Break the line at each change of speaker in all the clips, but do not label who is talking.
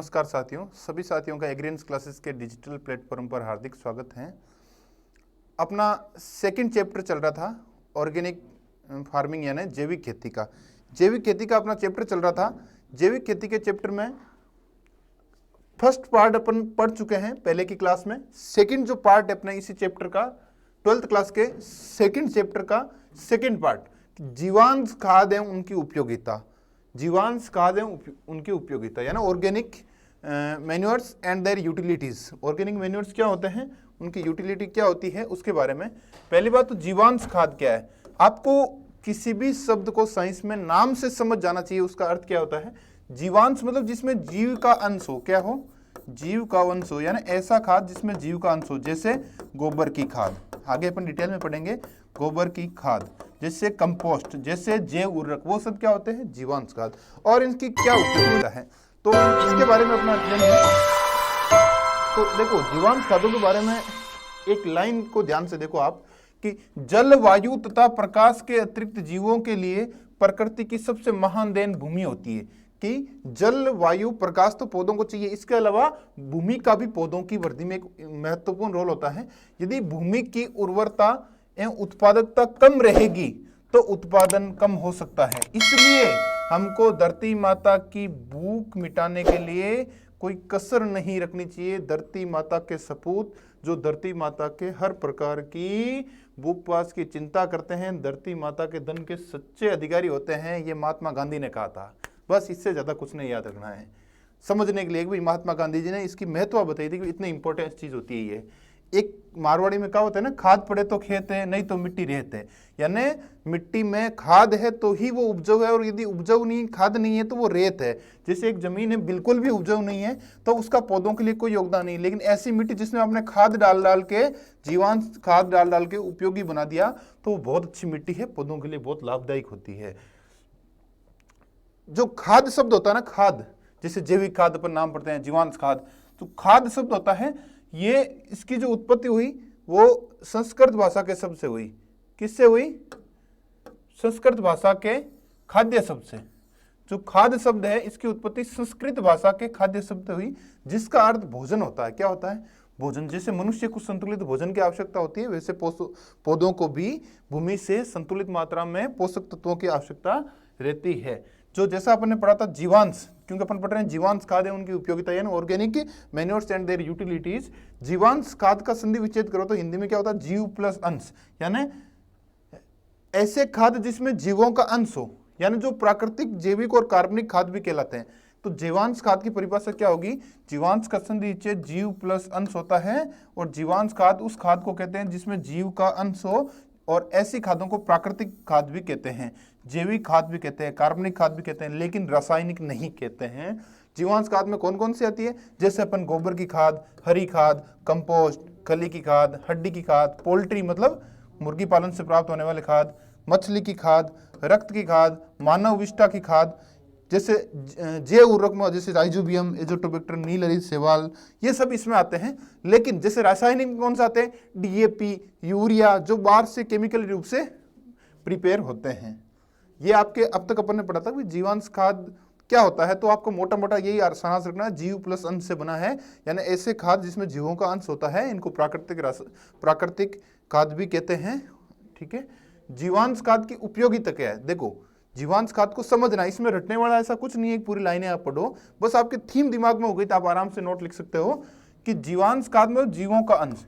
नमस्कार साथियों, सभी साथियों का एग्रीएंस क्लासेस के डिजिटल प्लेटफॉर्म पर हार्दिक स्वागत है। अपना सेकंड चैप्टर चल रहा था ऑर्गेनिक फार्मिंग यानी जैविक खेती का। जैविक खेती का अपना चैप्टर चल रहा था। जैविक खेती के चैप्टर में फर्स्ट पार्ट अपन पढ़ चुके हैं पहले की क्लास में। सेकंड जो पार्ट है अपने इसी चैप्टर का 12th क्लास के सेकंड चैप्टर का सेकंड पार्ट, जीवांश खाद एवं उनकी उपयोगिता। जीवांश खाद एवं उनकी उपयोगिता यानी organic manures and their utilities. Organic manures क्या होते हैं, उनकी यूटिलिटी क्या होती है, उसके बारे में। पहली बात तो जीवांश खाद क्या है, आपको किसी भी शब्द को साइंस में नाम से समझ जाना चाहिए। उसका अर्थ क्या होता है, जीवांश मतलब जिसमें जीव का अंश हो, क्या हो, जीव का अंश हो, यानी ऐसा खाद जिसमें जीव का अंश हो, जैसे गोबर की खाद। आगे अपन डिटेल में पढ़ेंगे। गोबर की खाद, जैसे कंपोस्ट, जैसे जैव उर्वरक, वो सब क्या होते हैं, जीवांश खाद। और इनकी क्या उपयोगिता है, तो इसके बारे में अपना अध्ययन है। तो देखो जीवांश खादों के बारे में एक लाइन को ध्यान से देखो आप, कि जल, वायु तथा प्रकाश के अतिरिक्त जीवों के लिए प्रकृति की सबसे महान देन भूमि होती है। कि जल, वायु, प्रकाश तो पौधों को चाहिए, इसके अलावा भूमि का भी पौधों की वृद्धि में एक महत्वपूर्ण रोल होता है। यदि भूमि की उर्वरता एवं उत्पादकता कम रहेगी तो उत्पादन कम हो सकता है। इसलिए हमको धरती माता की भूख मिटाने के लिए कोई कसर नहीं रखनी चाहिए। धरती माता के सपूत जो धरती माता के हर प्रकार की भूख प्यास की चिंता करते हैं, धरती माता के धन के सच्चे अधिकारी होते हैं, ये महात्मा गांधी ने कहा था। बस इससे ज्यादा कुछ नहीं याद रखना है समझने के लिए कि महात्मा गांधी जी ने इसकी महत्व बताई थी कि इतनी इंपॉर्टेंट चीज होती है ये। एक मारवाड़ी में क्या होता है ना, खाद पड़े तो खेत है, नहीं तो मिट्टी रहते है। यानी मिट्टी में खाद है तो ही वो उपजाऊ है, और यदि उपजाऊ नहीं, खाद नहीं है तो वो रेत है। जैसे एक जमीन है बिल्कुल भी उपजाऊ नहीं है तो उसका पौधों के लिए कोई योगदान नहीं। लेकिन ऐसी मिट्टी जिसमें आपने खाद डाल डाल के, जीवांश खाद डाल डाल के उपयोगी बना दिया, तो वो बहुत अच्छी मिट्टी है, पौधों के लिए बहुत लाभदायक होती है। जो खाद शब्द होता है ना, खाद, जैसे जैविक खाद पर नाम पढ़ते हैं, जीवांश खाद, तो खाद शब्द होता है, ये इसकी जो उत्पत्ति हुई वो संस्कृत भाषा के शब्द से हुई। किससे हुई, संस्कृत भाषा के खाद्य शब्द से। जो खाद्य शब्द है इसकी उत्पत्ति संस्कृत भाषा के खाद्य शब्द से हुई, जिसका अर्थ भोजन होता है। क्या होता है, भोजन। जैसे मनुष्य को संतुलित भोजन की आवश्यकता होती है, वैसे पौधों को भी भूमि से संतुलित मात्रा में पोषक तत्वों की आवश्यकता रहती है। जो जैसा अपन ने पढ़ा था जीवांश, क्योंकि अपन पढ़ रहे हैं जीवांश खाद है उनकी उपयोगिता यानी organic manures and their utilities. जीवांश खाद का संधि विच्छेद करो तो हिंदी में क्या होता है, जीव प्लस अंश, यानी ऐसे खाद जिसमें जीवों का अंश हो, यानी जो प्राकृतिक, जैविक और कार्बनिक खाद भी कहलाते हैं। तो जीवांश खाद की परिभाषा क्या होगी, जीवांश का संधि विच्छेद जीव प्लस अंश होता है, और जीवांश खाद उस खाद को कहते हैं जिसमें जीव का अंश हो, और ऐसी खादों को प्राकृतिक खाद भी कहते हैं, जैविक खाद भी कहते हैं, कार्बनिक खाद भी कहते हैं, लेकिन रासायनिक नहीं कहते हैं। जीवांश खाद में कौन कौन सी आती है, जैसे अपन गोबर की खाद, हरी खाद, कंपोस्ट, खली की खाद, हड्डी की खाद, पोल्ट्री मतलब मुर्गी पालन से प्राप्त होने वाले खाद, मछली की खाद, रक्त की खाद, मानव विष्ठा की खाद, जैसे जैव उर्वरक में जैसे राइजोबियम, एजोटोबैक्टर, नीलहरित शैवाल, ये सब इसमें आते हैं। लेकिन जैसे रासायनिक में कौन सा आते हैं, डीएपी, यूरिया, जो बाहर से केमिकल रूप से प्रिपेयर होते हैं। ये आपके अब तक अपन ने पढ़ा था कि जीवांश खाद क्या होता है, तो आपको मोटा मोटा यही सारांश रखना है, जीव प्लस अंश से बना है, यानी ऐसे खाद जिसमें जीवों का अंश होता है, इनको प्राकृतिक खाद भी कहते हैं। ठीक है, जीवांश खाद की उपयोगिता क्या है, देखो जीवांश खाद को समझना, इसमें रटने वाला ऐसा कुछ नहीं है, पूरी लाइनें आप पढ़ो, बस आपके थीम दिमाग में हो गई तो आप आराम से नोट लिख सकते हो कि जीवांश खाद में जीवों का अंश।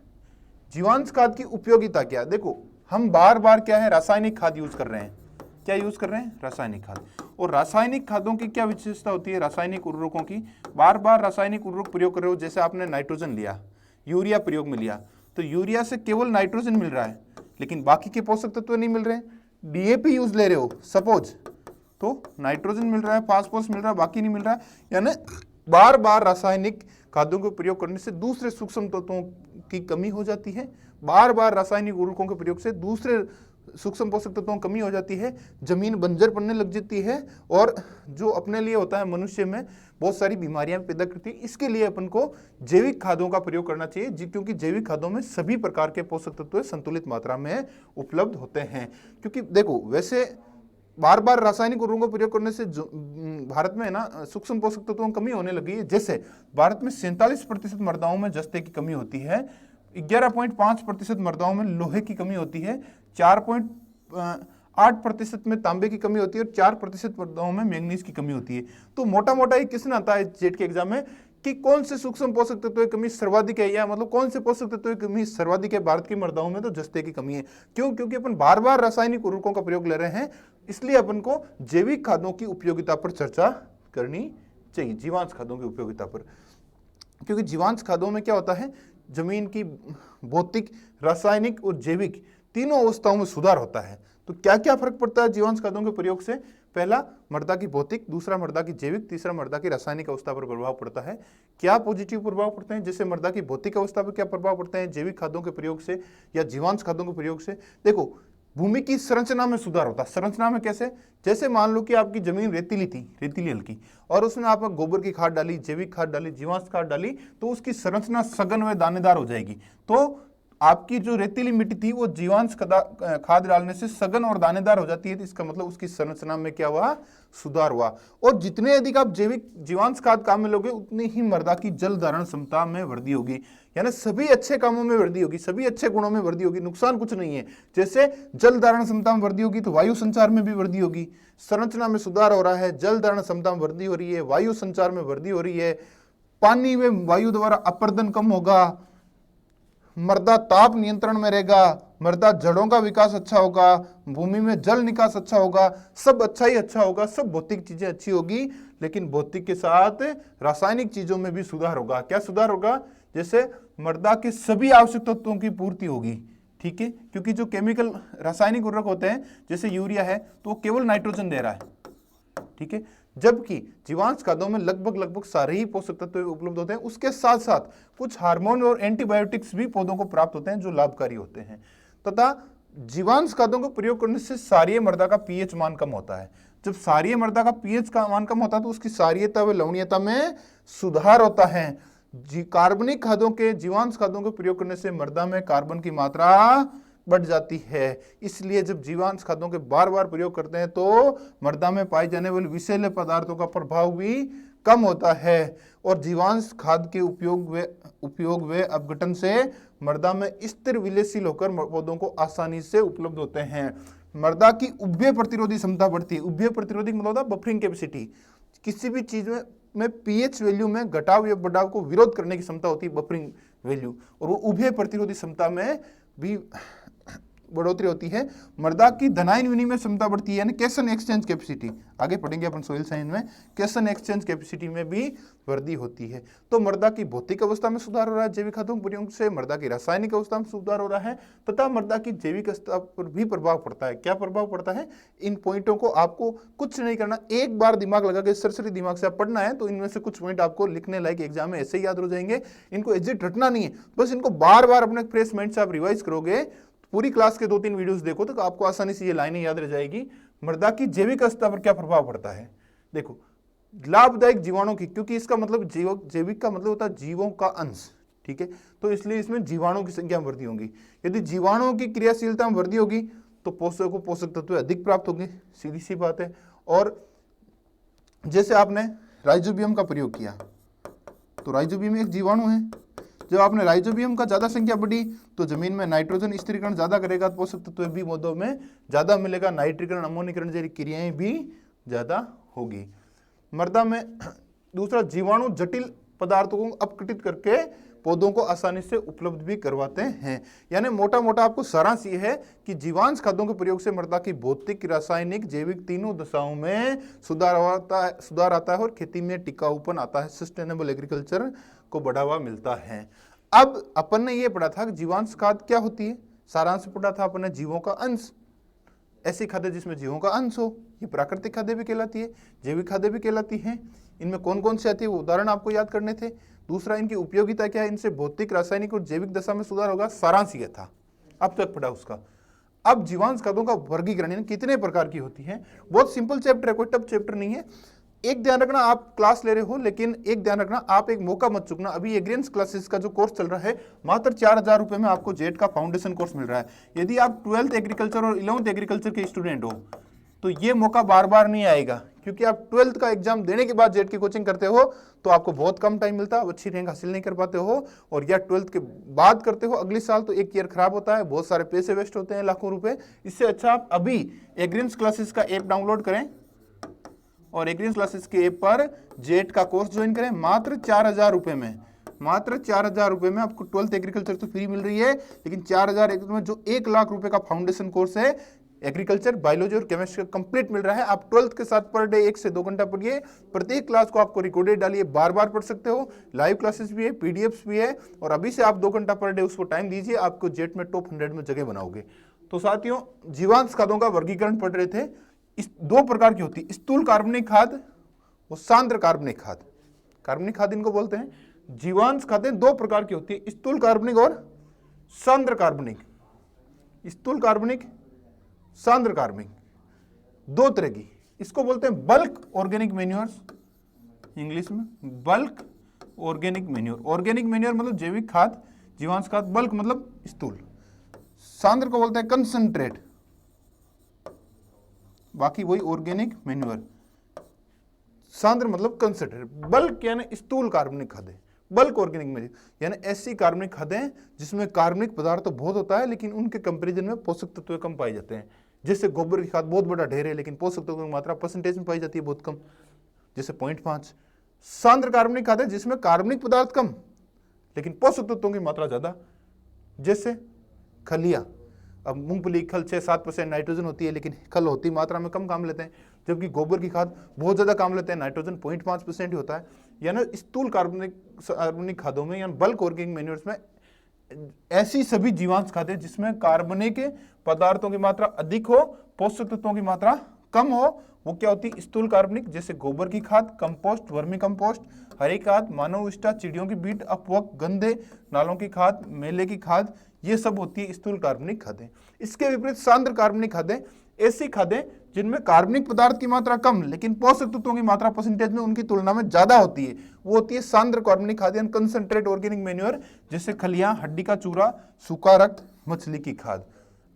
जीवांश खाद की उपयोगिता क्या है, देखो हम बार बार क्या है, रासायनिक खाद यूज कर रहे हैं। क्या यूज कर रहे हैं, रासायनिक खाद। और रासायनिक खादों की क्या विशेषता होती है, रासायनिक उर्वरकों की, बार बार रासायनिक उर्वरक प्रयोग कर रहे हो, जैसे आपने नाइट्रोजन लिया, यूरिया प्रयोग में लिया, तो यूरिया से केवल नाइट्रोजन मिल रहा है, लेकिन बाकी के पोषक तत्व नहीं मिल रहे। डीएपी यूज ले रहे हो सपोज, तो नाइट्रोजन मिल रहा है, फास्फोरस मिल रहा है, बाकी नहीं मिल रहा है। यानी बार बार रासायनिक खादों का प्रयोग करने से दूसरे सूक्ष्म तत्वों की कमी हो जाती है, बार बार रासायनिक उर्वरकों के प्रयोग से दूसरे सूक्ष्म पोषक तत्वों की कमी हो जाती है, जमीन बंजर पड़ने लग जाती है, और जो अपने लिए होता है मनुष्य में बहुत सारी बीमारियां पैदा करती है। इसके लिए अपन को जैविक खादों का प्रयोग करना चाहिए, क्योंकि जैविक खादों में सभी प्रकार के पोषक तत्व संतुलित मात्रा में उपलब्ध होते हैं। क्योंकि देखो वैसे बार बार रासायनिक उर्वरकों का प्रयोग करने से भारत में ना सूक्ष्म पोषक तत्वों की कमी होने लगी है। जैसे भारत में 47% मृदाओं में जस्ते की कमी होती है, 11.5% मृदाओं में लोहे की कमी होती है, 4.8% में तांबे की कमी होती है और 4% मृदाओं में मैंगनीज की कमी होती है। तो मोटा मोटा ये किसने आता है जेट के एग्जाम में कि कौन से सूक्ष्म पोषक तत्वों की कमी सर्वाधिक है, या मतलब कौन से पोषक तत्वों की कमी सर्वाधिक है भारत की मृदाओं में, तो जस्ते की कमी है। क्यों? क्योंकि अपन बार बार रासायनिक उर्वरकों का प्रयोग ले रहे हैं, इसलिए अपन को जैविक खादों की उपयोगिता पर चर्चा करनी चाहिए, जीवांश खादों की उपयोगिता पर। क्योंकि जीवांश खादों में क्या होता है, जमीन की भौतिक, रासायनिक और जैविक तीनों अवस्थाओं में सुधार होता है। तो क्या क्या फर्क पड़ता है जीवांश खादों के प्रयोग से? पहला मृदा की भौतिक, दूसरा मृदा की जैविक, तीसरा मृदा की रासायनिक अवस्था पर प्रभाव पड़ता है। क्या पॉजिटिव प्रभाव पड़ते हैं, जैसे मृदा की भौतिक अवस्था पर क्या प्रभाव पड़ते हैं जैविक खादों के प्रयोग से या जीवांश खादों के प्रयोग से? देखो, भूमि की संरचना में सुधार होता है। संरचना में कैसे? जैसे मान लो कि आपकी जमीन रेतीली थी, रेतीली हल्की, और उसमें आप गोबर की खाद डाली, जैविक खाद डाली, जीवांश खाद डाली, तो उसकी संरचना सघन व दानेदार हो जाएगी। तो आपकी जो रेतीली मिट्टी थी वो जीवांश खाद डालने से सघन और दानेदार हो जाती है। तो इसका मतलब उसकी संरचना में क्या हुआ? सुधार हुआ। और जितने अधिक आप जैविक जीवांश खाद काम में लोगे, उतनी ही मृदा की जल धारण क्षमता में वृद्धि होगी, यानी सभी अच्छे कामों में वृद्धि होगी, सभी अच्छे गुणों में वृद्धि होगी, नुकसान कुछ नहीं है। जैसे जल धारण क्षमता में वृद्धि होगी तो वायु संचार में भी वृद्धि होगी। संरचना में सुधार हो रहा है, जल धारण क्षमता में वृद्धि हो रही है, वायु संचार में वृद्धि हो रही है, पानी में वायु द्वारा अपरदन कम होगा, मृदा ताप नियंत्रण में रहेगा, मृदा जड़ों का विकास अच्छा होगा, भूमि में जल निकास अच्छा होगा, सब अच्छा ही अच्छा होगा, सब भौतिक चीजें अच्छी होगी। लेकिन भौतिक के साथ रासायनिक चीजों में भी सुधार होगा। क्या सुधार होगा? जैसे मृदा के सभी आवश्यक तत्वों की पूर्ति होगी, ठीक है, क्योंकि जो केमिकल रासायनिक उर्वरक होते हैं जैसे यूरिया है तो वो केवल नाइट्रोजन दे रहा है, ठीक है, जबकि जीवांश खादों में लगभग सारे ही पोषक तत्व उपलब्ध होते हैं। उसके साथ साथ कुछ हार्मोन और एंटीबायोटिक्स भी पौधों को प्राप्त होते हैं जो लाभकारी होते हैं। तथा जीवांश खादों का प्रयोग करने से क्षारीय मृदा का पीएच मान कम होता है। जब क्षारीय मृदा का पीएच का मान कम होता है तो उसकी क्षारीयता व लवणीयता में सुधार होता है। कार्बनिक खादों के, जीवांश खादों के प्रयोग करने से मृदा में कार्बन की मात्रा बढ़ जाती है। इसलिए जब जीवांश खादों के बार बार प्रयोग करते हैं तो मृदा में पाए जाने वाले विषैले पदार्थों का प्रभाव भी कम होता है। और जीवांश खाद के उपयोग व अपघटन से मृदा में स्थिर विलेयशील होकर पौधों को आसानी से उपलब्ध होते हैं। मृदा की उभय प्रतिरोधी क्षमता बढ़ती है। उभय प्रतिरोधी मतलब बफरिंग कैपेसिटी, किसी भी चीज में पीएच वैल्यू में घटाव या बढ़ाव को विरोध करने की क्षमता होती है बफरिंग वैल्यू, और वो उभय प्रतिरोधी क्षमता में भी बढ़ोतरी होती है। मृदा की धनायन विनिमय क्षमता बढ़ती है, यानी कैशन एक्सचेंज कैपेसिटी, आगे पढ़ेंगे अपन सोइल साइंस में, कैशन एक्सचेंज कैपेसिटी में भी वृद्धि होती है। तो मृदा की भौतिक अवस्था में सुधार हो रहा है जैविक खादों के प्रयोग से, मृदा की रासायनिक अवस्था में सुधार हो रहा है, तथा मृदा की जैविक अवस्था पर भी प्रभाव पड़ता है। क्या प्रभाव पड़ता है? इन पॉइंटों को आपको कुछ नहीं करना, एक बार दिमाग लगा के सरसरी दिमाग से आप पढ़ना है, तो इनमें से कुछ पॉइंट आपको लिखने लायक एग्जाम में ऐसे ही याद हो जाएंगे। इनको एग्जिट रटना नहीं है, बस इनको बार बार अपने फ्रेश माइंड से आप रिवाइज करोगे, पूरी क्लास के 2-3 वीडियोस देखो तो आपको आसानी से ये लाइनें याद रह जाएगी। मृदा की जैविक अवस्था पर क्या प्रभाव पड़ता है? देखो, लाभदायक जीवाणु की, क्योंकि इसका मतलब जैविक का मतलब होता है जीवों का अंश, ठीक है, तो इसलिए इसमें जीवाणुओं की संख्या में वृद्धि होगी। यदि जीवाणुओं की क्रियाशीलता में वृद्धि होगी तो पोषक तत्व अधिक प्राप्त होंगे, सीधी सी बात है। और जैसे आपने राइजोबियम का प्रयोग किया तो राइजोबियम एक जीवाणु है। जब आपने राइजोबियम का ज्यादा संख्या बढ़ी तो जमीन में नाइट्रोजन स्थिरीकरण ज्यादा करेगा, पोषक तत्व भी पौधों में ज्यादा मिलेगा, नाइट्रीकरण, अमोनीकरण जैसी क्रियाएं भी ज्यादा होगी। मृदा में दूसरा, जीवाणु जटिल पदार्थों को अपघटित करके पौधों को आसानी से उपलब्ध भी करवाते हैं। यानी मोटा मोटा आपको सारांश ये है कि जीवांश खादों के प्रयोग से मृदा की भौतिक, रासायनिक, जैविक तीनों दशाओं में सुधार आता है और खेती में टिकाऊपन आता है, सस्टेनेबल एग्रीकल्चर को बढ़ावा मिलता है। अब अपन ने ये पढ़ा था कि जीवांश खाद क्या होती है, सारांश पढ़ा था अपन ने, जीवों का अंश, ऐसी खादें जिसमें जीवों का अंश हो, ये प्राकृतिक खादें भी कहलाती है, जैविक खादें भी कहलाती हैं। इनमें कौन कौन से आती है वो उदाहरण आपको याद करने थे। दूसरा, इनकी उपयोगिता क्या है, इनसे भौतिक, रासायनिक और जैविक दशा में सुधार होगा, सारांश ये था, अब तक पढ़ा उसका। अब जीवांश खादों का वर्गीकरण कितने प्रकार की होती है, बहुत सिंपल चैप्टर है, कोई टफ चैप्टर नहीं है। एक ध्यान रखना, आप क्लास ले रहे हो, लेकिन एक ध्यान रखना, आप एक मौका मत चुकना। अभी एग्रीएंस क्लासेस का जो कोर्स चल रहा है, मात्र 4000 रुपए में आपको जेट का फाउंडेशन कोर्स मिल रहा है। यदि आप 12th एग्रीकल्चर और 11th एग्रीकल्चर के स्टूडेंट हो, तो ये मौका बार बार नहीं आएगा, क्योंकि आप 12th का एग्जाम देने के बाद जेट की कोचिंग करते हो तो आपको बहुत कम टाइम मिलता है, अच्छी रैंक हासिल नहीं कर पाते हो, और या 12th के बाद करते हो अगले साल तो एक ईयर खराब होता है, बहुत सारे पैसे वेस्ट होते हैं, लाखों रुपए। इससे अच्छा आप अभी एग्रीन्स क्लासेस का ऐप डाउनलोड करें और एग्रीन्स क्लासेस के ऐप पर जेट का कोर्स ज्वाइन करें मात्र 4,000 रुपए में। मात्र 4,000 रुपए में आपको 12th एग्रीकल्चर तो फ्री मिल रही है, लेकिन 4,000 में जो 1 लाख रुपए का फाउंडेशन कोर्स है एग्रीकल्चर, बायोलॉजी और केमिस्ट्री कंप्लीट मिल रहा है। आप 12th के साथ पर डे 1 से 2 घंटा पढ़िए, प्रत्येक क्लास को आपको रिकॉर्डेड डालिए, बार बार पढ़ सकते हो, लाइव क्लासेस भी है, पीडीएफ्स भी है, और अभी से आप 2 घंटा पर डे उसको टाइम दीजिए, आपको जेट में टॉप 100 में जगह बनाओगे। तो साथियों, जीवांश खादों का वर्गीकरण पढ़ रहे थे। इस 2 प्रकार की होती है, स्थूल कार्बनिक खाद और सांद्र कार्बनिक खाद। कार्बनिक खाद इनको बोलते हैं। जीवांश खादें 2 प्रकार की होती है, स्थूल कार्बनिक और सांद्र कार्बनिक। स्थूल कार्बनिक, सांद्र कार्बनिक, 2 तरह की। इसको बोलते हैं बल्क ऑर्गेनिक मैन्योर्स, इंग्लिश में bulk organic manure. Organic manure मतलब जैविक खाद, जीवांश खाद, बल्क मतलब स्थूल। सांद्र को बोलते हैं कंसंट्रेट, बाकी वही ऑर्गेनिक मैन्योर। सांद्र मतलब कंसंट्रेट। बल्क यानी स्थूल कार्बनिक खादें, बल्क ऑर्गेनिक मैन्योर यानी ऐसी कार्बनिक खादें जिसमें कार्बनिक पदार्थ तो बहुत होता है लेकिन उनके कंपैरिजन में पोषक तत्व कम पाए जाते हैं। जैसे गोबर की खाद बहुत बड़ा ढेर है लेकिन पोषक तत्वों की मात्रा परसेंटेज में पाई जाती है बहुत कम, जैसे 0.5। सांद्र कार्बनिक खाद है जिसमें कार्बनिक पदार्थ कम लेकिन पोषक तत्वों की मात्रा ज्यादा, जैसे खलिया। अब मूंगफली खल 6-7% नाइट्रोजन होती है लेकिन खल होती मात्रा में कम काम लेते हैं, जबकि गोबर की खाद बहुत ज्यादा काम लेते हैं, नाइट्रोजन 0.5% ही होता है। यानी स्थूल कार्बनिक खादों में यानी बल्क ऑर्गेनिक मैन्योर्स में ऐसी सभी जीवांश खादें जिसमें कार्बनिक पदार्थों की मात्रा अधिक हो, पोषक तत्वों की मात्रा कम हो, वो क्या होती है? स्थूल कार्बनिक। जैसे गोबर की खाद, कंपोस्ट, वर्मी कंपोस्ट, हरी खाद, मानव विष्टा, चिड़ियों की बीट, अपवक, गंदे नालों की खाद, मेले की खाद, ये सब होती है स्थूल कार्बनिक खादें। इसके विपरीत सांद्र कार्बनिक खादें ऐसी खादें जिनमें कार्बनिक पदार्थ की मात्रा कम लेकिन पोषक तत्वों की मात्रा परसेंटेज में उनकी तुलना में ज्यादा होती है, वो होती है सांद्र कार्बनिक खाद यानी कंसंट्रेट ऑर्गेनिक मैन्योर। जैसे खलियां, हड्डी का चूरा, सूखा रक्त, मछली की खाद।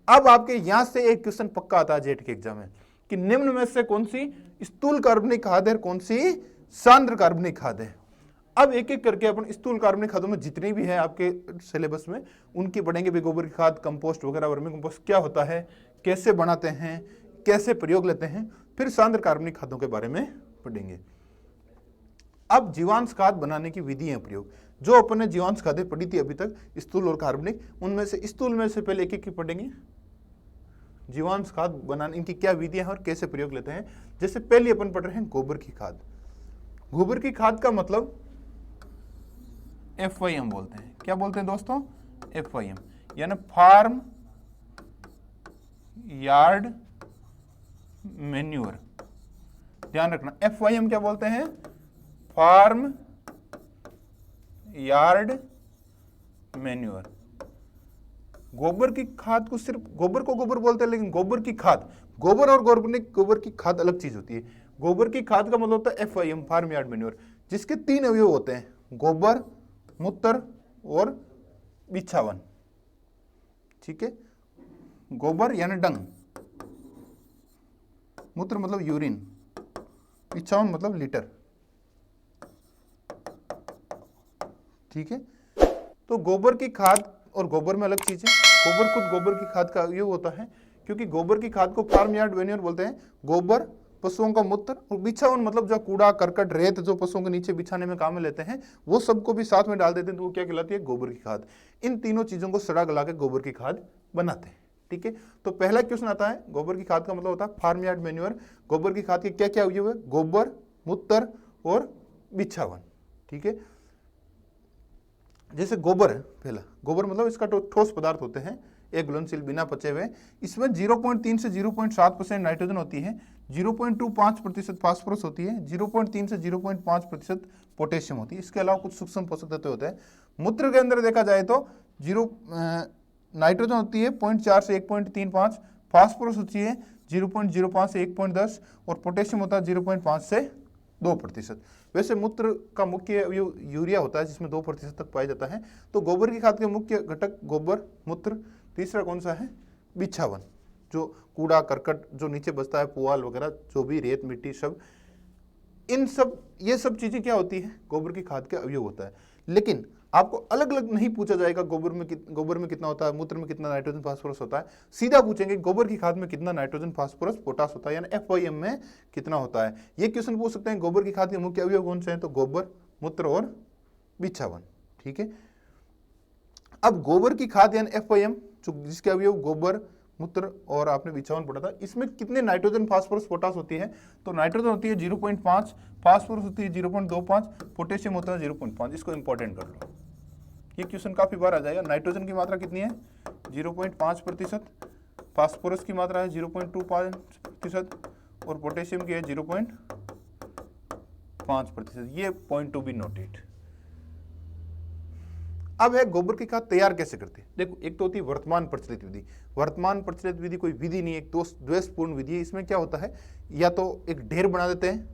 अब आपके यहां से एक क्वेश्चन पक्का आता है जेट के एग्जाम में कि निम्न में से कौन सी स्थूल कार्बनिक खाद है, कौन सी सांद्र कार्बनिक खाद है। अब एक एक करके अपन स्थूल कार्बनिक खादों में जितनी भी है आपके सिलेबस में उनकी पढ़ेंगे भी। गोबर की खाद, कंपोस्ट वगैरह, वर्मी कंपोस्ट क्या होता है, कैसे बनाते हैं, कैसे प्रयोग लेते हैं, फिर सांद्र कार्बनिक खादों के बारे में पढ़ेंगे। अब जीवांश खाद बनाने की विधि है, प्रयोग। जो अपन ने जीवांश खादें पढ़ी थी अभी तक स्थूल और कार्बनिक, उनमें से स्थूल में से पहले एक एक की पढ़ेंगे। जीवांश खाद बनाने इनकी क्या विधियां हैं और कैसे प्रयोग लेते हैं। जैसे पहले अपन पढ़ रहे हैं गोबर की खाद। गोबर की खाद का मतलब FYM बोलते हैं। क्या बोलते हैं दोस्तों? FYM यानी फार्म यार्ड मैन्योर। ध्यान रखना, FYM क्या बोलते हैं? Farm yard manure. गोबर की खाद को सिर्फ गोबर को गोबर बोलते हैं, लेकिन गोबर की खाद, गोबर और गोबर की खाद अलग चीज होती है। गोबर की खाद का मतलब होता है FYM, फार्म यार्ड मैन्योर, जिसके 3 अवयव होते हैं, गोबर, मूत्र और बिछावन। ठीक है, गोबर यानी डंग, मूत्र मतलब यूरिन, बिछावन मतलब लीटर। ठीक है, तो गोबर की खाद और गोबर में अलग चीज है। गोबर खुद गोबर की खाद का ये होता है, क्योंकि गोबर की खाद को फार्म यार्ड मैन्योर बोलते हैं। गोबर पशुओं का मूत्र और बिछावन मतलब जो कूड़ा करकट रेत जो पशुओं के नीचे बिछाने में काम में लेते हैं वो सबको भी साथ में डाल देते हैं, तो वो क्या कहलाती है? गोबर की खाद। इन तीनों चीजों को सड़ा गला के गोबर की खाद बनाते हैं। ठीक है, तो पहला क्वेश्चन आता है, गोबर की खाद का मतलब होता है फार्म यार्ड मैन्योर। गोबर की खाद के क्या क्या अवयव है? गोबर, मूत्र और बिछावन। ठीक है, जैसे गोबर है, पहला गोबर मतलब इसका ठोस पदार्थ होते हैं, एक घुलनशील, बिना पचे हुए। इसमें 0.3 से 0.7% नाइट्रोजन होती है, 0.25% फास्फोरस होती है, 0.3 से 0.5% पोटेशियम होती है। इसके अलावा कुछ सूक्ष्म पोषक तत्व होते हैं। मूत्र के अंदर देखा जाए तो नाइट्रोजन होती है 0.4 से 1.35, फास्फोरस होती है 0.05 से 1.10 और पोटेशियम होता है 0.5 से 2%। वैसे मूत्र का मुख्य यूरिया होता है जिसमें 2% तक पाया जाता है। तो गोबर की खाद के मुख्य घटक गोबर, मूत्र, तीसरा कौन सा है? बिछावन। जो कूड़ा करकट जो नीचे बचता है, पुआल वगैरह, जो भी रेत मिट्टी सब, इन सब ये सब चीजें क्या होती है, गोबर की खाद के अवयव होता है। लेकिन आपको अलग अलग नहीं पूछा जाएगा गोबर में कितना होता है, मूत्र में कितना नाइट्रोजन फास्फोरस होता है, सीधा पूछेंगे गोबर की खाद में कितना नाइट्रोजन फास्फोरस पोटास होता है, यानी FYM में कितना होता है। ये क्वेश्चन पूछ सकते हैं। गोबर की खाद के मुख्य अवयव कौन से हैं, तो गोबर, मूत्र और बिछावन। ठीक है, अब गोबर की खाद यानी FYM जो जिसके अवयव गोबर, मूत्र और आपने बिछावन पढ़ा था, इसमें कितने नाइट्रोजन फास्फोरस पोटास होती है, तो नाइट्रोजन होती है 0.5, फास्फोरस होती है 0.25, पोटेशियम होता है 0.5। इसको इंपॉर्टेंट कर लो, ये क्वेश्चन काफी बार आ जाएगा। नाइट्रोजन की मात्रा कितनी है 0.5%, फास्फोरस की मात्रा है 0.25% और पोटेशियम की है 0.5%। ये पॉइंट टू बी नोटेड। अब है गोबर की खाद तैयार कैसे करते हैं। देखो, एक तो होती है वर्तमान प्रचलित विधि। वर्तमान प्रचलित विधि कोई विधि नहीं, एक द्वेषपूर्ण विधि है। इसमें क्या होता है, या तो एक ढेर बना देते हैं,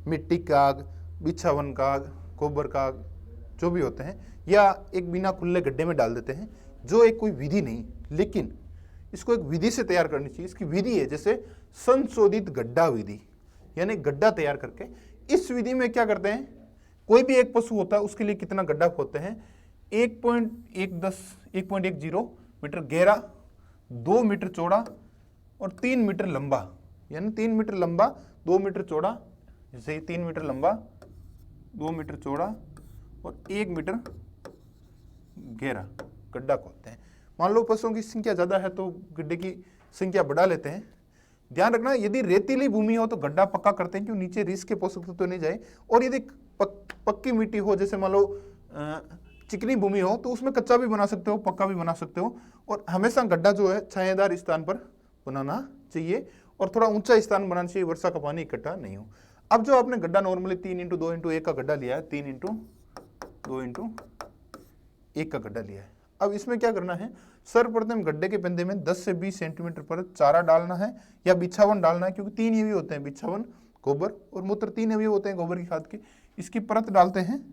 मिट्टी का, बिछावन का, गोबर का, जो भी होते हैं, या एक बिना खुले गड्ढे में डाल देते हैं, जो एक कोई विधि नहीं। लेकिन इसको एक विधि से तैयार करनी चाहिए। इसकी विधि है जैसे संशोधित गड्ढा विधि, यानी गड्ढा तैयार करके। इस विधि में क्या करते हैं, कोई भी एक पशु होता है उसके लिए कितना गड्ढा खोदते हैं, 1.10 मीटर गहरा, 2 मीटर चौड़ा और 3 मीटर लंबा, यानी 3 मीटर लंबा 2 मीटर चौड़ा, जैसे 3 मीटर लंबा 2 मीटर चौड़ा और 1 मीटर गहरा गड्ढा खोदते हैं। मान लो पशुओं की संख्या ज्यादा है तो गड्ढे की संख्या बढ़ा लेते हैं। ध्यान रखना, यदि रेतीली भूमि हो तो गड्ढा पक्का करते हैं, क्यों, नीचे रिस के पोषक तत्व तो नहीं जाए। और यदि पक्की मिट्टी हो, जैसे मान लो चिकनी भूमि हो, तो उसमें कच्चा भी बना सकते हो, पक्का भी बना सकते हो। और हमेशा गड्ढा जो है छायादार स्थान पर बनाना चाहिए और थोड़ा ऊंचा स्थान बनाना चाहिए, वर्षा का पानी इकट्ठा नहीं हो। अब जो आपने गड्ढा नॉर्मली 3x2x1 का गड्ढा लिया है, 3x2x1 का गड्ढा लिया है। अब इसमें क्या करना है, सर्वप्रथम गड्ढे के पंदे में 10 से 20 सेंटीमीटर पर चारा डालना है या बिछावन डालना है, क्योंकि 3 अवयव होते हैं, बिछावन, गोबर और मूत्र, 3 अवयव होते हैं गोबर की खाद के। इसकी परत डालते हैं।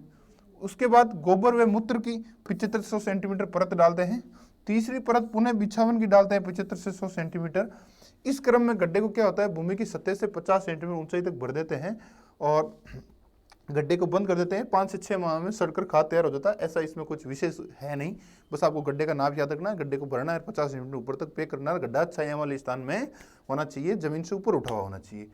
उसके बाद गोबर व मूत्र की 7500 सेंटीमीटर परत डालते हैं। तीसरी परत पुनः बिछावन की डालते हैं 75 से 100 सेंटीमीटर। इस क्रम में गड्ढे को क्या होता है, भूमि की सतह से 50 सेंटीमीटर ऊंचाई तक भर देते हैं और गड्ढे को बंद कर देते हैं। 5 से 6 माह में सड़कर खाद तैयार हो जाता है। ऐसा इसमें कुछ विशेष है नहीं, बस आपको गड्ढे का नाप याद रखना है, गड्ढे को भरना है, 50 सेंटीमीटर ऊपर तक पे करना है। गड्ढा छाया वाले स्थान में होना चाहिए, जमीन से ऊपर उठा हुआ होना चाहिए।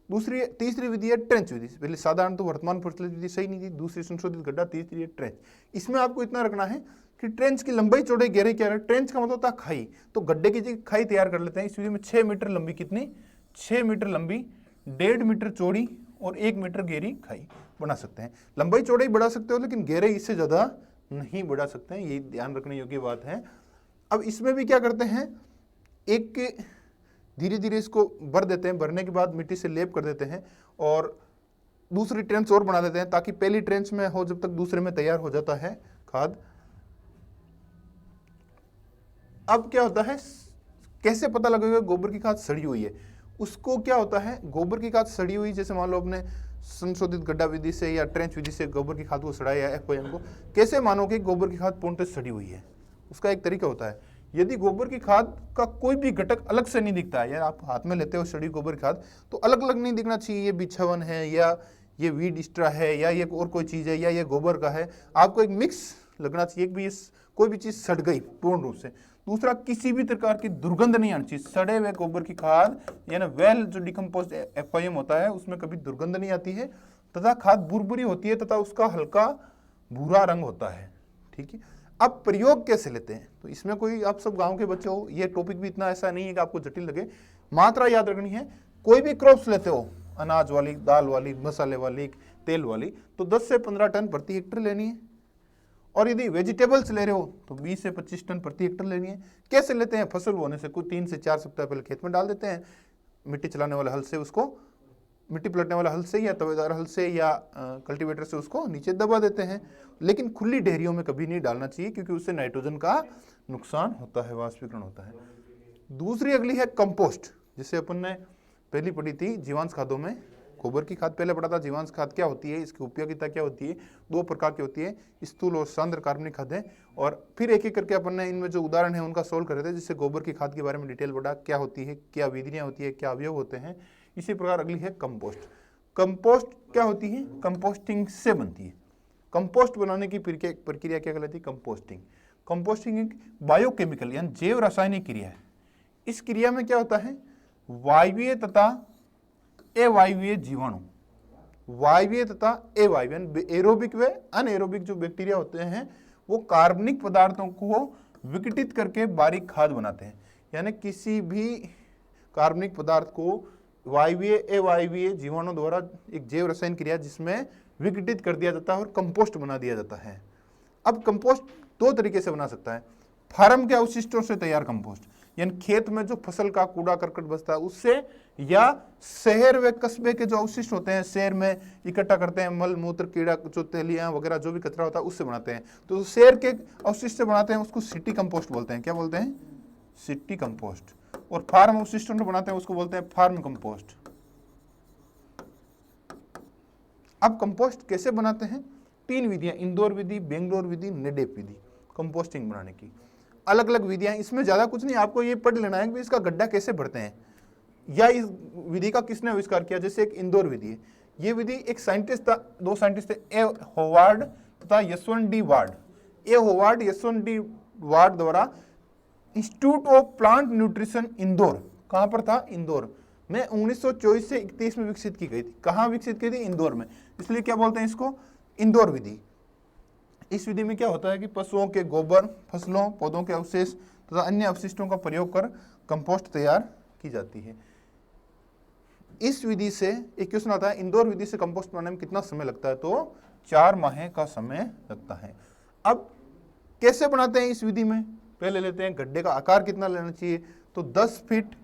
तीसरी विधि है ट्रेंच विधि। पहले साधारण तो वर्तमान प्रचलित विधि सही नहीं थी, दूसरी संशोधित गड्ढा, तीसरी है ट्रेंच। इसमें आपको इतना रखना है कि ट्रेंच की लंबाई, चौड़ाई, गहराई क्या है। ट्रेंच का मतलब होता है खाई, तो गड्ढे की जगह खाई तैयार कर लेते हैं। इस विधि में 6 मीटर लंबी, कितनी, 6 मीटर लंबी, 1.5 मीटर चौड़ी और 1 मीटर गहरी खाई बना सकते हैं। लंबाई चौड़ाई बढ़ा सकते हो, लेकिन गहराई इससे ज्यादा नहीं बढ़ा सकते हैं, ये ध्यान रखने योग्य बात है। अब इसमें भी क्या करते हैं, एक धीरे धीरे इसको भर देते हैं, भरने के बाद मिट्टी से लेप कर देते हैं और दूसरी ट्रेंच और बना देते हैं, ताकि पहली ट्रेंच में हो जब तक दूसरे में तैयार हो जाता है खाद। अब क्या होता है, कैसे पता लगेगा गोबर की खाद सड़ी हुई है, उसको क्या होता है, गोबर की खाद सड़ी हुई, जैसे मान लो आपने संशोधित गड्ढा विधि से या ट्रेंच विधि से गोबर की खाद को सड़ाया है, FYM को, कैसे मानोगे गोबर की खाद पूर्णतः सड़ी हुई है। उसका एक तरीका होता है, यदि गोबर की खाद का कोई भी घटक अलग से नहीं दिखता है, यार आप हाथ में लेते हो सड़ी गोबर की खाद, तो अलग अलग नहीं दिखना चाहिए, ये बिछावन है या ये वीड स्ट्रा है या ये और कोई चीज़ है या ये गोबर का है, आपको एक मिक्स लगना चाहिए कि ये कोई भी चीज़ सड़ गई पूर्ण रूप से। दूसरा, किसी भी प्रकार की दुर्गंध नहीं आनी चाहिए। सड़े हुए गोबर की खाद यानी वेल जो डिकम्पोज FYM होता है उसमें कभी दुर्गंध नहीं आती है, तथा खाद बुरबुरी होती है तथा उसका हल्का भूरा रंग होता है। ठीक है, अब प्रयोग कैसे लेते हैं, तो इसमें कोई, आप सब गांव के बच्चे हो, ये टॉपिक भी इतना ऐसा नहीं है कि आपको जटिल लगे, मात्रा याद रखनी है। कोई भी क्रॉप्स लेते हो, अनाज वाली, दाल वाली, मसाले वाली, तेल वाली, तो 10 से 15 टन प्रति हेक्टेयर लेनी है। और यदि वेजिटेबल्स ले रहे हो तो 20 से 25 टन प्रति हेक्टेयर लेनी है। कैसे लेते हैं, फसल होने से कुछ 3 से 4 सप्ताह पहले खेत में डाल देते हैं, मिट्टी चलाने वाले हल से उसको, मिट्टी पलटने वाला हल से या तवेदार हल से या कल्टीवेटर से उसको नीचे दबा देते हैं। लेकिन खुली ढेरियों में कभी नहीं डालना चाहिए, क्योंकि उससे नाइट्रोजन का नुकसान होता है, वाष्पीकरण होता है। दूसरी अगली है कंपोस्ट, जिसे अपन ने पहली पढ़ी थी जीवांश खादों में, गोबर की खाद पहले पढ़ा था, जीवांश खाद क्या होती है, इसकी उपयोगिता क्या होती है, दो प्रकार की होती है, स्थूल और सांद्र कार्बनिक खादें। और फिर एक एक करके अपन ने इनमें जो उदाहरण है उनका सोल्व कर रहे थे, जिससे गोबर की खाद के बारे में डिटेल पढ़ा, क्या होती है, क्या विधियां होती है, क्या अवयव होते हैं। इसी प्रकार अगली है कंपोस्ट। कंपोस्ट क्या होती है, कंपोस्टिंग से बनती है। कंपोस्ट बनाने की प्रक्रिया क्या कहलाती है, कंपोस्टिंग। कंपोस्टिंग एक बायोकेमिकल यानी जैव रासायनिक क्रिया है। इस क्रिया में क्या होता है, वायवीय तथा अवायवीय जीवाणु, वायवीय तथा अवायवीय एरोबिक व अनएरोबिक जो बैक्टीरिया होते हैं वो कार्बनिक पदार्थों को विघटित करके बारीक खाद बनाते हैं। यानी किसी भी कार्बनिक पदार्थ को वायवीय अवायवीय जीवाणु द्वारा एक जैव रसायन क्रिया जिसमें विघटित कर दिया जाता है और कंपोस्ट बना दिया जाता है। अब कंपोस्ट दो तरीके से बना सकता है, फार्म के अवशिष्टों से तैयार कंपोस्ट, यानी खेत में जो फसल का कूड़ा करकट बचता है उससे, या शहर व कस्बे के जो अवशिष्ट होते हैं शहर में इकट्ठा करते हैं, मल मूत्र कीड़ा जो तेलियां वगैरह जो भी कचरा होता है उससे बनाते हैं। तो शहर के अवशिष्ट से बनाते हैं उसको सिटी कंपोस्ट बोलते हैं। क्या बोलते हैं, सिटी कंपोस्ट। और फार्म अवशिष्टों से बनाते हैं उसको बोलते हैं फार्म कंपोस्ट। अब कंपोस्ट कैसे बनाते हैं, तीन विधियां, इंदौर विधि, बेंगलोर विधि, नेडेप विधि, कंपोस्टिंग बनाने की अलग अलग विधियां। इसमें ज्यादा कुछ नहीं, आपको ये पढ़ लेना है कि इसका गड्ढा कैसे भरते हैं या इस विधि का किसने आविष्कार किया। जैसे एक इंदौर विधि है, ये विधि एक साइंटिस्ट था, दो साइंटिस्ट थे, ए होवार्ड तथा यशवंत डी वार्ड। ए होवार्ड यशवंत डी वार्ड द्वारा institute of plant nutrition Indore, कहां पर था, इंदौर में 1924 से 31 में विकसित की गई थी। कहां विकसित की थी, इंदौर में, इसलिए क्या बोलते हैं इसको, इंदौर विधि। इस विधि में क्या होता है कि पशुओं के गोबर, फसलों, पौधों के अवशेष तथा अन्य अवशिष्टों का प्रयोग कर कंपोस्ट तैयार की जाती है। इस विधि से एक क्वेश्चन आता है, इंदौर विधि से कंपोस्ट बनाने में कितना समय लगता है, तो 4 माह का समय लगता है। अब कैसे बनाते हैं इस विधि में, पहले लेते हैं गड्ढे का आकार कितना लेना चाहिए, तो 10 फीट,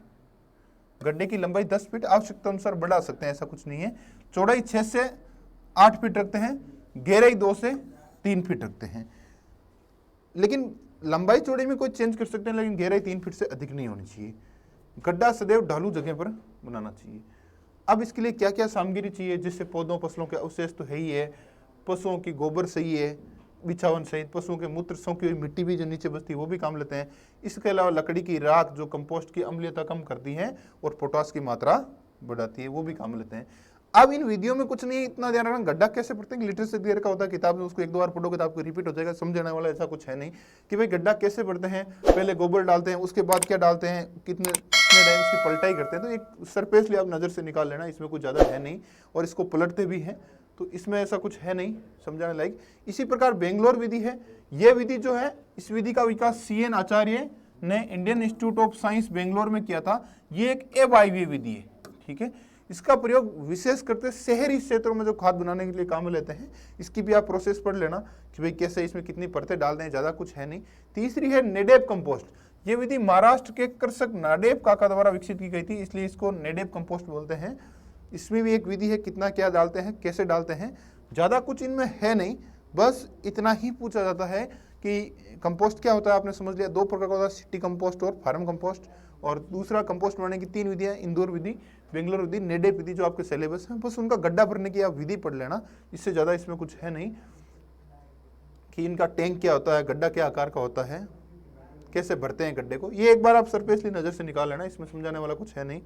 गड्ढे की लंबाई 10 फीट, आवश्यकता अनुसार बढ़ा सकते हैं, ऐसा कुछ नहीं है। चौड़ाई 6 से 8 फीट रखते हैं, गहराई 2 से 3 फीट रखते हैं। लेकिन लंबाई चौड़ाई में कोई चेंज कर सकते हैं, लेकिन गहराई 3 फीट से अधिक नहीं होनी चाहिए। गड्ढा सदैव ढालू जगह पर बनाना चाहिए। अब इसके लिए क्या क्या सामग्री चाहिए, जिससे पौधों फसलों के अवशेष तो है ही है, पशुओं की गोबर सही है, बिछावन सहित पशुओं के मूत्र सौंकी हुई मिट्टी भी जो नीचे बचती है वो भी काम लेते हैं। इसके अलावा लकड़ी की राख जो कंपोस्ट की अम्लीयता कम करती है और पोटास की मात्रा बढ़ाती है, वो भी काम लेते हैं। अब इन विधियों में कुछ नहीं, इतना ध्यान रखना, गड्ढा कैसे पढ़ते हैं, लिटरेचर देर का होता है, किताब में उसको 1-2 बार पढ़ोगे तो आपको रिपीट हो जाएगा, समझने वाला ऐसा कुछ है नहीं कि भाई गड्ढा कैसे पढ़ते हैं, पहले गोबर डालते हैं, उसके बाद क्या डालते हैं, कितने टाइम उसकी पलटाई करते हैं। तो एक सरफेसली आप नजर से निकाल लेना, इसमें कुछ ज्यादा है नहीं, और इसको पलटते भी हैं, तो इसमें ऐसा कुछ है नहीं समझाने लायक। इसी प्रकार बेंगलोर विधि है, यह विधि जो है, इस विधि का विकास CN आचार्य ने Indian institute of science Bangalore में किया था। ये एक अवायवीय विधि है, ठीक है। इसका प्रयोग विशेष करके शहरी क्षेत्रों में जो खाद बनाने के लिए काम में लेते हैं। इसकी भी आप प्रोसेस पढ़ लेना कि भाई कैसे इसमें कितनी परतें डाल दें, ज्यादा कुछ है नहीं। तीसरी है नेडेप कंपोस्ट। ये विधि महाराष्ट्र के कृषक नाडेप काका द्वारा विकसित की गई थी, इसलिए इसको नेडेप कंपोस्ट बोलते हैं। इसमें भी एक विधि है, कितना क्या डालते हैं, कैसे डालते हैं, ज्यादा कुछ इनमें है नहीं, बस इतना ही पूछा जाता है कि कंपोस्ट क्या होता है। आपने समझ लिया, 2 प्रकार का होता है, सिटी कंपोस्ट और फार्म कंपोस्ट। और दूसरा कंपोस्ट बनाने की 3 विधियां, इंदौर विधि, बेंगलोर विधि, नेडेप विधि, जो आपके सिलेबस है, बस उनका गड्ढा भरने की आप विधि पढ़ लेना, इससे ज्यादा इसमें कुछ है नहीं कि इनका टैंक क्या होता है, गड्ढा क्या आकार का होता है, कैसे भरते हैं गड्ढे को, ये एक बार आप सरफेसली नजर से निकाल लेना, इसमें समझाने वाला कुछ है नहीं।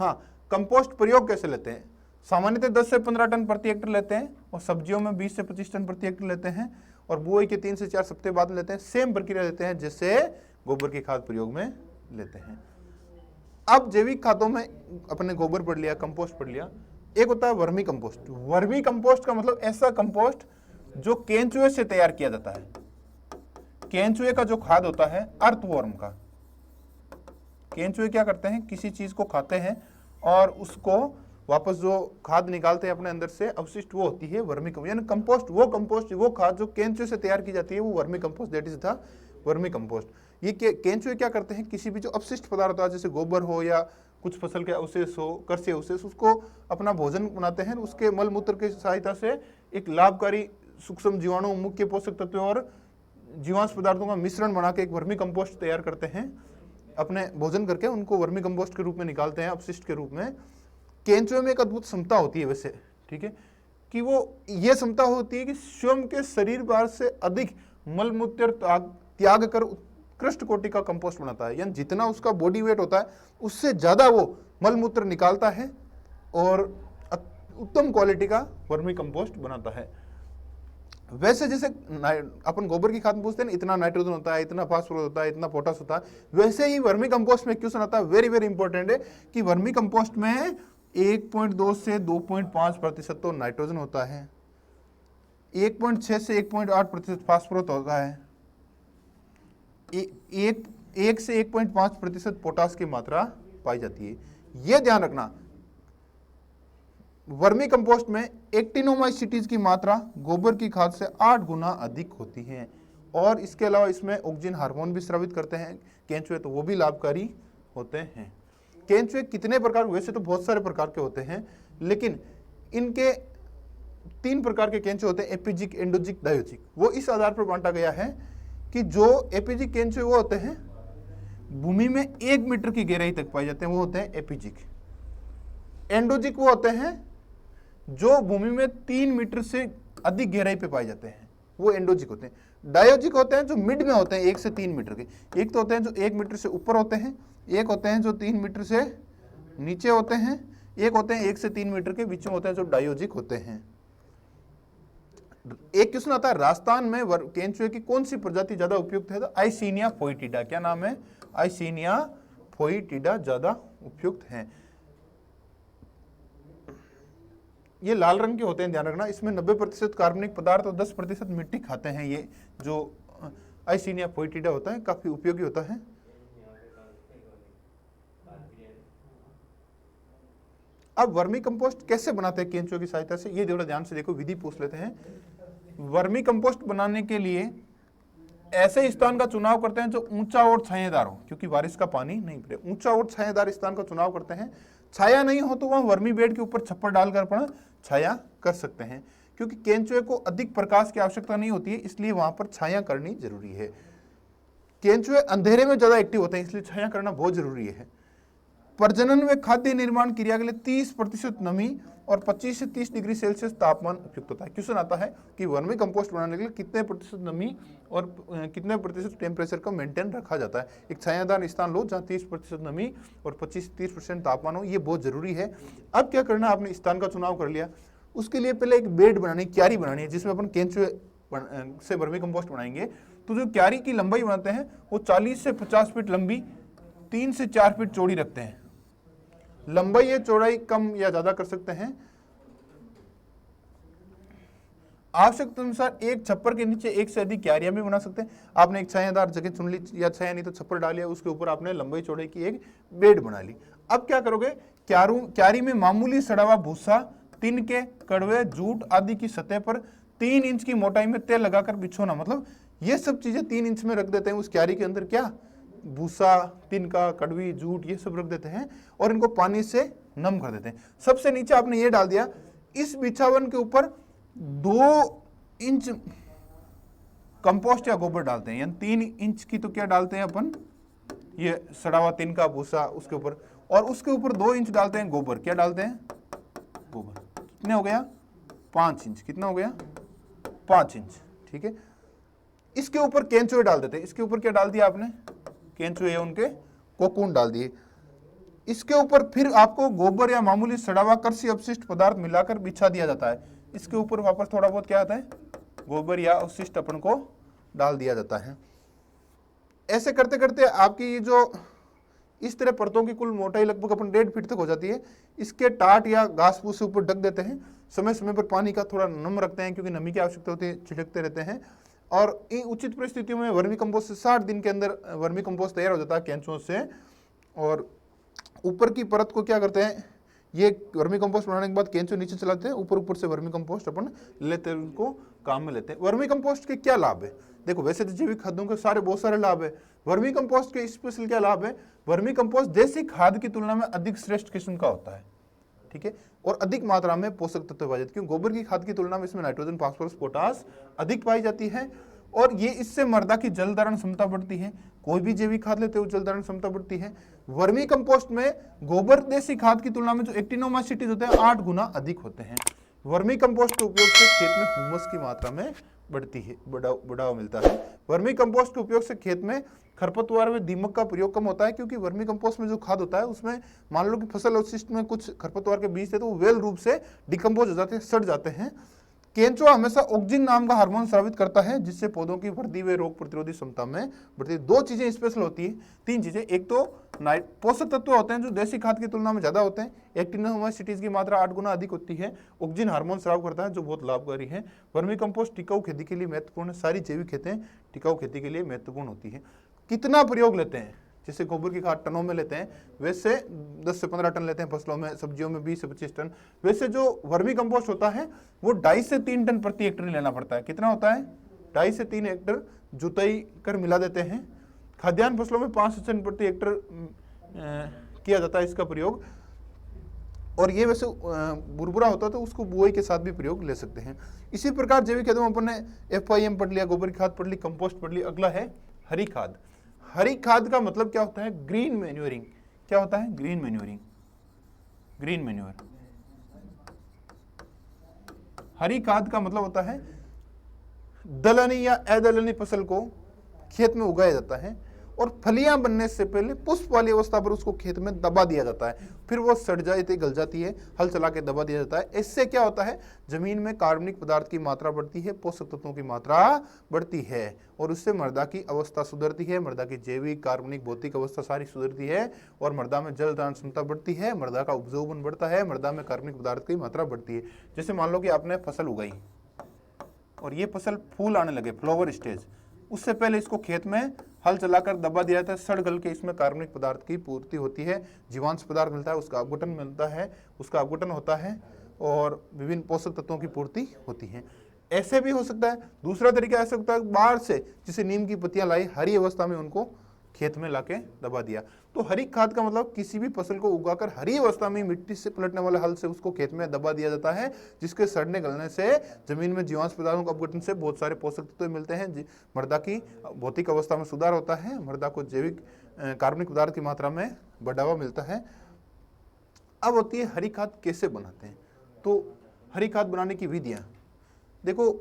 हाँ, कंपोस्ट प्रयोग कैसे लेते हैं, सामान्यतः 10 से 15 टन प्रति हेक्टर लेते हैं, और सब्जियों में 20 से 25 टन प्रति हेक्टर लेते हैं, और बुआई के 3 से 4 सप्ताह बाद लेते हैं। सेम प्रक्रिया लेते हैं जैसे गोबर की खाद प्रयोग में लेते हैं। अब जैविक खादों में अपने गोबर पढ़ लिया, कंपोस्ट पढ़ लिया, एक होता है वर्मी कंपोस्ट। वर्मी कंपोस्ट का मतलब ऐसा कंपोस्ट जो केंचुए से तैयार किया जाता है। केंचुए का जो खाद होता है, अर्थवर्म का, केंचुए क्या करते हैं, किसी चीज को खाते हैं और उसको वापस जो खाद निकालते हैं अपने अंदर से अवशिष्ट, वो होती है वर्मी कंपोस्ट। यानी कंपोस्ट, वो खाद जो केंचुए से तैयार की जाती है, वो vermi compost, that is the vermi compost. ये केंचुए क्या करते हैं, किसी भी जो अपशिष्ट पदार्थ होता है, जैसे गोबर हो या कुछ फसल के अवशेष हो, कृषि अवशेष, उसको अपना भोजन बनाते हैं। उसके मल मूत्र की सहायता से एक लाभकारी सूक्ष्म जीवाणु, मुख्य पोषक तत्वों और जीवांश पदार्थों का मिश्रण बना के एक वर्मी कंपोस्ट तैयार करते हैं। अपने भोजन करके उनको वर्मी कंपोस्ट के रूप में निकालते हैं, अपशिष्ट के रूप में। केंचुए में एक अद्भुत क्षमता होती है वैसे, ठीक है, कि वो ये क्षमता होती है कि स्वयं के शरीर भार से अधिक मलमूत्र त्याग कर उत्कृष्ट कोटि का कंपोस्ट बनाता है। यानी जितना उसका बॉडी वेट होता है उससे ज्यादा वो मलमूत्र निकालता है और उत्तम क्वालिटी का वर्मी कंपोस्ट बनाता है। वैसे जैसे अपन गोबर की खाद में पूछते हैं इतना नाइट्रोजन होता है, इतना फास्फोरस होता है, इतना पोटास होता है, वैसे ही वर्मी कंपोस्ट में क्वेश्चन आता है, वेरी वेरी इंपॉर्टेंट है, कि वर्मी कंपोस्ट में 1.2 से 2.5% तो नाइट्रोजन होता है, 1.6 से 1.8% फास्फोरस होता है, 1 से 1.5% पोटास की मात्रा पाई जाती है। यह ध्यान रखना, वर्मी कंपोस्ट में एक्टिनोमाइसीटीज की मात्रा गोबर की खाद से 8 गुना अधिक होती है। और इसके अलावा इसमें ऑक्सीजन हार्मोन भी स्रावित करते हैं केंचुए, तो वो भी लाभकारी होते हैं। केंचुए कितने प्रकार, वैसे तो बहुत सारे प्रकार के होते हैं, लेकिन इनके 3 प्रकार के केंचुए होते हैं, एपिजिक, एंडोजिक, डायोजिक। वो इस आधार पर बांटा गया है कि जो एपिजिक केंचुए वो होते हैं भूमि में 1 मीटर की गहराई तक पाए जाते हैं, वो होते हैं एपिजिक। एंडोजिक वो होते हैं जो भूमि में 3 मीटर से अधिक गहराई पे पाए जाते हैं, वो एंडोजिक होते हैं। डायोजिक होते हैं जो मिड में होते हैं 1 से 3 मीटर के। एक तो होते हैं जो 1 मीटर से ऊपर होते हैं, एक होते हैं जो 3 मीटर से नीचे होते हैं, एक होते हैं 1 से 3 मीटर के बीच में होते हैं जो डायोजिक होते हैं। एक क्वेश्चन आता है राजस्थान में केंचुए की कौन सी प्रजाति ज्यादा उपयुक्त है, तो आइसिनिया फोइटिडा। क्या नाम है? आइसिनिया फोइटिडा ज्यादा उपयुक्त है। ये लाल रंग के होते हैं, ध्यान रखना। इसमें 90% कार्बनिक पदार्थ और 10% मिट्टी खाते हैं। ये जो आइसिनिया फोइटिडा होता है काफी उपयोगी होता है। अब वर्मी कंपोस्ट कैसे बनाते हैं केंचुए की सहायता से, ये थोड़ा ध्यान से देखो, विधि पूछ लेते हैं। वर्मी कंपोस्ट बनाने के लिए ऐसे स्थान का चुनाव करते हैं जो ऊंचा और छायादार हो, क्योंकि बारिश का पानी नहीं पड़े। ऊंचा और छायादार स्थान का चुनाव करते हैं। छाया नहीं हो तो वहां वर्मी बेड के ऊपर छप्पर डालकर अपन छाया कर सकते हैं, क्योंकि केंचुए को अधिक प्रकाश की आवश्यकता नहीं होती है, इसलिए वहां पर छाया करनी जरूरी है। केंचुए अंधेरे में ज्यादा एक्टिव होते हैं, इसलिए छाया करना बहुत जरूरी है। प्रजनन व खाद्य निर्माण क्रिया के लिए 30% नमी और 25 से 30 डिग्री सेल्सियस तापमान उपयुक्त होता है। क्वेश्चन आता है कि वर्मी कंपोस्ट बनाने के लिए कितने प्रतिशत नमी और कितने प्रतिशत टेम्परेचर का मेंटेन रखा जाता है। एक छायादार स्थान लो जहाँ 30% नमी और 25 से 30% तापमान हो, ये बहुत जरूरी है। अब क्या करना, आपने स्थान का चुनाव कर लिया, उसके लिए पहले एक बेड बनानी, क्यारी बनानी है, जिसमें अपन केंचुए से वर्मी कंपोस्ट बनाएंगे। तो जो क्यारी की लंबाई बनाते हैं वो 40 से 50 फीट लंबी, 3 से 4 फीट चौड़ी रखते हैं। लंबाई या चौड़ाई कम या ज्यादा कर सकते हैं आवश्यकता अनुसार। एक छप्पर के नीचे एक से अधिक क्यारियां भी बना सकते हैं। आपने एक छायादार जगह चुन ली, या छाया नहीं तो छप्पर डाल लिया, उसके ऊपर आपने लंबाई चौड़ाई की एक बेड बना ली। अब क्या करोगे, क्यारी में मामूली सड़ा हुआ भूसा, तिनके, कड़वे, जूट आदि की सतह पर 3 इंच की मोटाई में तेल लगाकर बिछोना। मतलब ये सब चीजें 3 इंच में रख देते हैं उस क्यारी के अंदर, क्या भूसा, तिनका, कड़वी, जूट, ये सब रख देते हैं और इनको पानी से नम कर देते हैं। सबसे नीचे आपने ये डाल दिया। इस बिछावन के ऊपर 2 इंच कंपोस्ट या गोबर डालते हैं, यानी 3 इंच की तो क्या डालते हैं अपन, ये सड़ा हुआ तिनका, भूसा उसके ऊपर, और उसके ऊपर 2 इंच डालते हैं गोबर। क्या डालते हैं? गोबर। कितने हो गया? 5 इंच। कितना हो गया? 5 इंच। ठीक है। इसके ऊपर केंचुए डाल देते हैं। इसके ऊपर क्या डाल दिया आपने? केंचुए, उनके कोकून डाल दिए। इसके ऊपर फिर आपको गोबर या मामूली सड़ा हुआ कृषि अपशिष्ट पदार्थ मिलाकर बिछा दिया जाता है। इसके ऊपर वापस थोड़ा बहुत क्या आता है, गोबर या अपशिष्ट अपन को डाल दिया जाता है। ऐसे करते करते आपकी ये जो इस तरह परतों की कुल मोटाई लगभग अपन 1.5 फीट तक हो जाती है। इसके टाट या घास फूस से ऊपर ढक देते हैं। समय समय पर पानी का थोड़ा नम रखते हैं, क्योंकि नमी की आवश्यकता होती है, छिड़कते रहते हैं। और इन उचित परिस्थितियों में वर्मी कंपोस्ट से 60 दिन के अंदर वर्मी कंपोस्ट तैयार हो जाता है केंचुओं से। और ऊपर की परत को क्या करते हैं, ये वर्मी कंपोस्ट बनाने के बाद केंचुए नीचे चलाते हैं, ऊपर से वर्मी कंपोस्ट अपन लेते हैं, उनको काम में लेते हैं। वर्मी कंपोस्ट के क्या लाभ है? देखो, वैसे तो जैविक खाद्यों के बहुत सारे लाभ है। वर्मी कंपोस्ट के स्पेशल क्या लाभ है? वर्मी कंपोस्ट देसी खाद की तुलना में अधिक श्रेष्ठ किस्म का होता है। ठीक है। और अधिक मात्रा में पोषक तत्व पाए जाते हैं, क्योंकि गोबर की खाद की तुलना में इसमें नाइट्रोजन, फास्फोरस, पोटास अधिक पाई जाती है। और ये इससे मृदा की जल धारण क्षमता बढ़ती है। कोई भी जैविक खाद लेते हो जल धारण क्षमता बढ़ती है। वर्मी कंपोस्ट में गोबर देसी खाद की तुलना में जो एक्टिनोमाइसीटीज होते हैं 8 गुना अधिक होते हैं। वर्मी कंपोस्ट के उपयोग से खेत में ह्यूमस की मात्रा में बढ़ती है, बढ़ावा मिलता है। वर्मी कंपोस्ट के उपयोग से खेत में खरपतवार व दीमक का प्रयोग कम होता है, क्योंकि वर्मी कंपोस्ट में जो खाद होता है उसमें मान लो कि फसल अवशिष्ट में कुछ खरपतवार के बीज थे तो वो वेल रूप से डिकम्पोज हो जाते हैं, सड़ जाते हैं। केंचुआ हमेशा ऑक्सिन नाम का हार्मोन स्रावित करता है, जिससे पौधों की वृद्धि व रोग प्रतिरोधी क्षमता में बढ़ती है। 2 चीजें स्पेशल होती है, 3 चीजें। एक तो पोषक तत्व होते हैं जो देसी खाद की तुलना में ज्यादा होते हैं। एक्टिनोमाइसीटीज की मात्रा 8 गुना अधिक होती है। ऑक्सिन हार्मोन स्राव करता है जो बहुत लाभकारी है। वर्मी कंपोस्ट टिकाऊ खेती के लिए महत्वपूर्ण है। सारी जैविक खेतें टिकाऊ खेती के लिए महत्वपूर्ण होती है। कितना प्रयोग लेते हैं, जैसे गोबर की खाद टनों में लेते हैं, वैसे 10 से 15 टन लेते हैं फसलों में, सब्जियों में 20 से 25 टन। वैसे जो वर्मी कंपोस्ट होता है वो 2.5 से 3 टन प्रति हेक्टेयर लेना पड़ता है। कितना होता है? 2.5 से 3 हेक्टेयर जुताई कर मिला देते हैं। खाद्यान्न फसलों में 5 टन प्रति हेक्टेयर किया जाता है इसका प्रयोग। और ये वैसे बुरबुरा होता है तो उसको बुआई के साथ भी प्रयोग ले सकते हैं। इसी प्रकार जैविक खेतों में अपन ने FIM पढ़ लिया, गोबर की खाद पढ़ ली, कंपोस्ट पढ़ ली। अगला है हरी खाद। हरी खाद का मतलब क्या होता है? Green manuring. क्या होता है? Green manuring, green manure. हरी खाद का मतलब होता है दलहनी या अदलहनी फसल को खेत में उगाया जाता है और फलियां बनने से पहले पुष्प वाली अवस्था पर उसको खेत में दबा दिया जाता है, फिर वो सड़ जाती गल जाती है, हल चला के दबा दिया जाता है। इससे क्या होता है? जमीन में कार्बनिक पदार्थ की मात्रा बढ़ती है, पोषक तत्वों की मात्रा बढ़ती है और उससे मृदा की अवस्था सुधरती है। मृदा की जैविक, कार्बनिक, भौतिक अवस्था सारी सुधरती है और मृदा में जल धारण क्षमता बढ़ती है, मृदा का उपजाऊपन बढ़ता है, मृदा में कार्बनिक पदार्थ की मात्रा बढ़ती है। जैसे मान लो कि आपने फसल उगाई और ये फसल फूल आने लगे, फ्लावर स्टेज, उससे पहले इसको खेत में हल चलाकर दबा दिया जाता है, सड़ गल के इसमें कार्बनिक पदार्थ की पूर्ति होती है, जीवांश पदार्थ मिलता है, उसका अपघटन मिलता है, उसका अपघटन होता है और विभिन्न पोषक तत्वों की पूर्ति होती है। ऐसे भी हो सकता है। दूसरा तरीका ऐसा होता है बाहर से, जैसे नीम की पत्तियां लाई, हरी अवस्था में उनको खेत में लाके दबा दिया। तो हरी खाद का मतलब किसी भी फसल को उगाकर हरी अवस्था में मिट्टी से पलटने वाले हल से उसको खेत में दबा दिया जाता है, जिसके सड़ने गलने से जमीन में जीवांश पदार्थों का अपघटन से बहुत सारे पोषक तत्व मिलते हैं, मृदा की भौतिक अवस्था में सुधार होता है, मृदा को जैविक कार्बनिक पदार्थ की मात्रा में बढ़ावा मिलता है। अब होती है हरी खाद कैसे बनाते हैं। तो हरी खाद बनाने की विधियां देखो,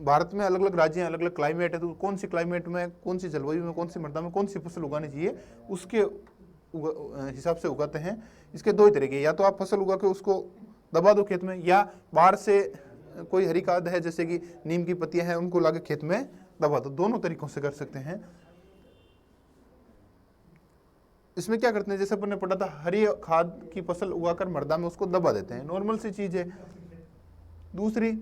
भारत में अलग अलग राज्य हैं, अलग अलग क्लाइमेट है, तो कौन सी क्लाइमेट में, कौन सी जलवायु में, कौन सी मृदा में कौन सी फसल उगानी चाहिए उसके हिसाब से उगाते हैं। इसके 2 ही तरीके, या तो आप फसल उगा के उसको दबा दो खेत में, या बाहर से कोई हरी खाद है जैसे कि नीम की पत्तियां हैं उनको लाके खेत में दबा दो। दोनों तरीकों से कर सकते हैं। इसमें क्या करते हैं, जैसे अपन ने पढ़ा था, हरी खाद की फसल उगाकर मृदा में उसको दबा देते हैं, नॉर्मल सी चीज है। दूसरी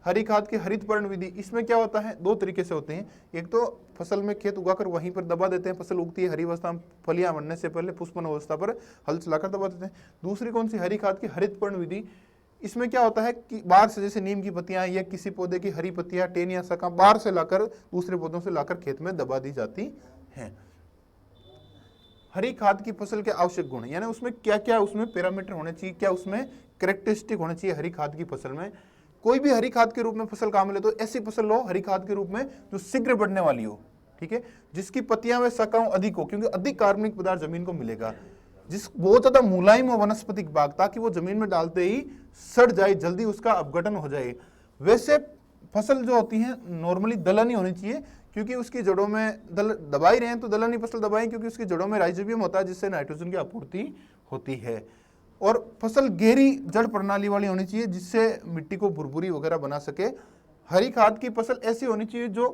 हरी खाद की हरित पर्ण विधि, इसमें क्या होता है? 2 तरीके से होते हैं। एक तो फसल में खेत उगाकर वहीं पर दबा देते हैं, फसल उगती है हरी अवस्था में, फलियां बनने से पहले पुष्पन अवस्था पर हल चलाकर दबा देते हैं। दूसरी कौन सी? हरी खाद की हरित पर्ण विधि। इसमें क्या होता है कि बाहर से, जैसे नीम की पत्तियां या किसी पौधे की हरी पत्तियां, टेन या शाखा बाहर से लाकर, दूसरे पौधों से लाकर खेत में दबा दी जाती है। हरी खाद की फसल के आवश्यक गुण, यानी उसमें क्या क्या उसमें पैरामीटर होने चाहिए, क्या उसमें कैरेक्टरिस्टिक होने चाहिए हरी खाद की फसल में। कोई भी हरी खाद के रूप में फसल काम ले तो ऐसी फसल लो हरी खाद के रूप में जो शीघ्र बढ़ने वाली हो, ठीक है, जिसकी पत्तियां व शाखाएं अधिक हो, क्योंकि अधिक कार्बनिक पदार्थ जमीन को मिलेगा, जिस बहुत ज्यादा मुलायम हो वनस्पतिक भाग, ताकि वो जमीन में डालते ही सड़ जाए, जल्दी उसका अपघटन हो जाए। वैसे फसल जो होती है नॉर्मली दलहनी होनी चाहिए, क्योंकि उसकी जड़ों में दबा ही रहे हैं तो दलहनी फसल दबाएं, क्योंकि उसकी जड़ों में राइजोबियम होता है जिससे नाइट्रोजन की आपूर्ति होती है। और फसल गहरी जड़ प्रणाली वाली होनी चाहिए जिससे मिट्टी को भुरभुरी वगैरह बना सके। हरी खाद की फसल ऐसी होनी चाहिए जो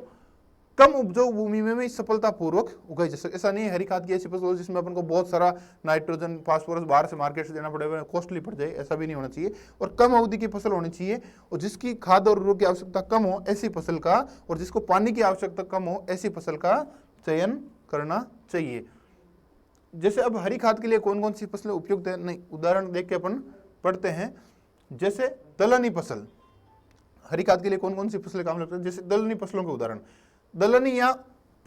कम उपजाऊ भूमि में सफलतापूर्वक उगाई जा सके। ऐसा नहीं है हरी खाद की ऐसी फसल हो जिसमें अपन को बहुत सारा नाइट्रोजन, फास्फोरस बाहर से मार्केट से देना पड़ेगा, कॉस्टली पड़ जाए, ऐसा भी नहीं होना चाहिए। और कम अवधि की फसल होनी चाहिए और जिसकी खाद और उर्वरक की आवश्यकता कम हो ऐसी फसल का, और जिसको पानी की आवश्यकता कम हो ऐसी फसल का चयन करना चाहिए। जैसे अब हरी खाद के लिए कौन कौन सी फसलें उपयुक्त है, नहीं उदाहरण देख के अपन पढ़ते हैं। जैसे दलहनी फसल, हरी खाद के लिए कौन कौन सी फसलें काम लगती है, जैसे दलहनी फसलों के उदाहरण, दलहनी या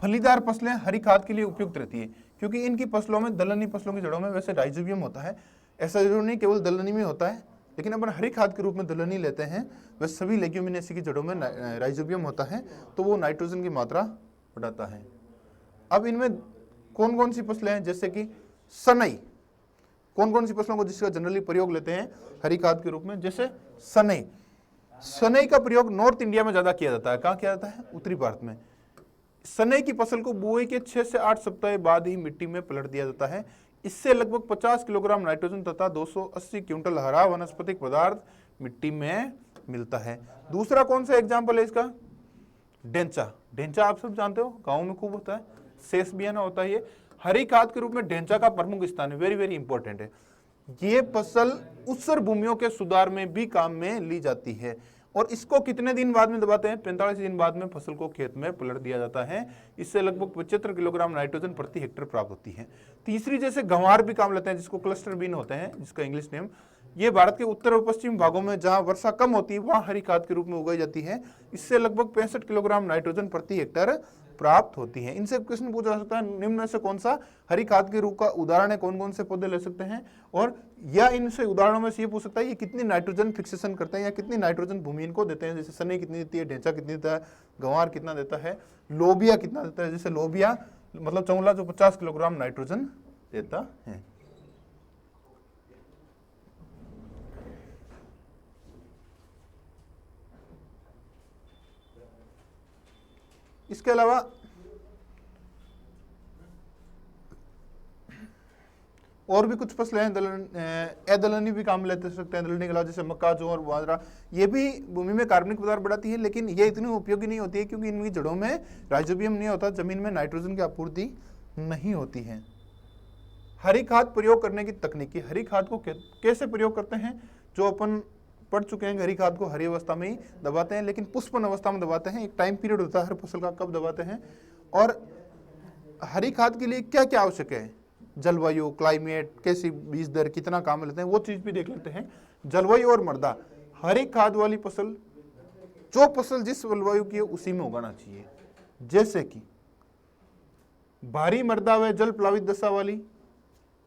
फलीदार फसलें हरी खाद के लिए उपयुक्त रहती है, क्योंकि इनकी फसलों में, दलहनी फसलों की जड़ों में वैसे राइजोबियम होता है। ऐसा जरूर नहीं केवल दलहनी में होता है, लेकिन अपन हरी खाद के रूप में दलहनी लेते हैं, वह सभी लेग्यूमिनेसी की जड़ों में राइजोबियम होता है, तो वो नाइट्रोजन की मात्रा बढ़ाता है। अब इनमें कौन कौन सी फसलें हैं, जैसे कि सनई, कौन कौन सी फसलों को जिसका जनरली प्रयोग लेते हैं हरी खाद के रूप में, जैसे सनई। सनई का प्रयोग नॉर्थ इंडिया में ज्यादा किया जाता है। कहाँ किया जाता है? उत्तरी भारत में। सनई की फसल को बुआई के 6 से 8 सप्ताह बाद ही मिट्टी में पलट दिया जाता है। इससे लगभग 50 किलोग्राम नाइट्रोजन तथा 280 क्विंटल हरा वनस्पतिक पदार्थ मिट्टी में मिलता है। दूसरा कौन सा एग्जाम्पल है इसका? ढेंचा। ढेंचा आप सब जानते हो, गाँव में खूब होता है, शेष बियाना होता है। ये हरी खाद के रूप में ढेंचा का प्रमुख स्थान है, वेरी वेरी इंपॉर्टेंट है। ये फसल ऊसर भूमियों के सुधार में भी काम में ली जाती है। और इसको कितने दिन बाद में दबाते हैं? 45 दिन बाद में फसल को खेत में पलट दिया जाता है। इससे लगभग 75 किलोग्राम नाइट्रोजन प्रति हेक्टेयर प्राप्त होती है। तीसरी जैसे गंवार भी काम लेते हैं, जिसको क्लस्टर बीन होते हैं, जिसका इंग्लिश नेम। ये भारत के उत्तर और पश्चिम भागों में जहां वर्षा कम होती है वहां हरी खाद के रूप में उगाई जाती है। इससे लगभग 65 किलोग्राम नाइट्रोजन प्रति हेक्टेयर प्राप्त होती है। इनसे क्वेश्चन पूछा जा सकता है, निम्न में से कौन सा हरी खाद के रूप का उदाहरण है, कौन कौन से पौधे ले सकते हैं, और या इनसे उदाहरणों में से ये पूछ सकता है ये कितनी नाइट्रोजन फिक्सेशन करते हैं या कितनी नाइट्रोजन भूमि इनको देते हैं। जैसे सनई कितनी देती है, ढेंचा कितनी देता है, गंवार कितना देता है, लोबिया कितना देता है। जैसे लोबिया मतलब चौला जो 50 किलोग्राम नाइट्रोजन देता है। इसके अलावा और भी कुछ फसलें हैं, अदलहनी भी काम लेते सकते हैं। दलहनी के अलावा जैसे मक्का, ज्वार, बाजरा, ये भी भूमि में कार्बनिक पदार्थ बढ़ाती है, लेकिन ये इतनी उपयोगी नहीं होती है क्योंकि इनकी जड़ों में राइजोबियम नहीं होता, जमीन में नाइट्रोजन की आपूर्ति नहीं होती है। हरी खाद प्रयोग करने की तकनीकी, हरी खाद को कैसे प्रयोग करते हैं, जो अपन पढ़ चुके हैं। हरी खाद को हरी अवस्था में ही दबाते हैं, लेकिन पुष्पन अवस्था में दबाते हैं। एक टाइम पीरियड होता है हर फसल का, कब दबाते हैं। और हरी खाद के लिए क्या क्या आवश्यक है, जलवायु, क्लाइमेट, कैसी बीज दर, कितना काम लेते हैं, वो चीज भी देख लेते हैं। जलवायु और मृदा, हरी खाद वाली फसल, जो फसल जिस जलवायु की है उसी में उगाना चाहिए। जैसे कि भारी मृदा व जल प्लावित दशा वाली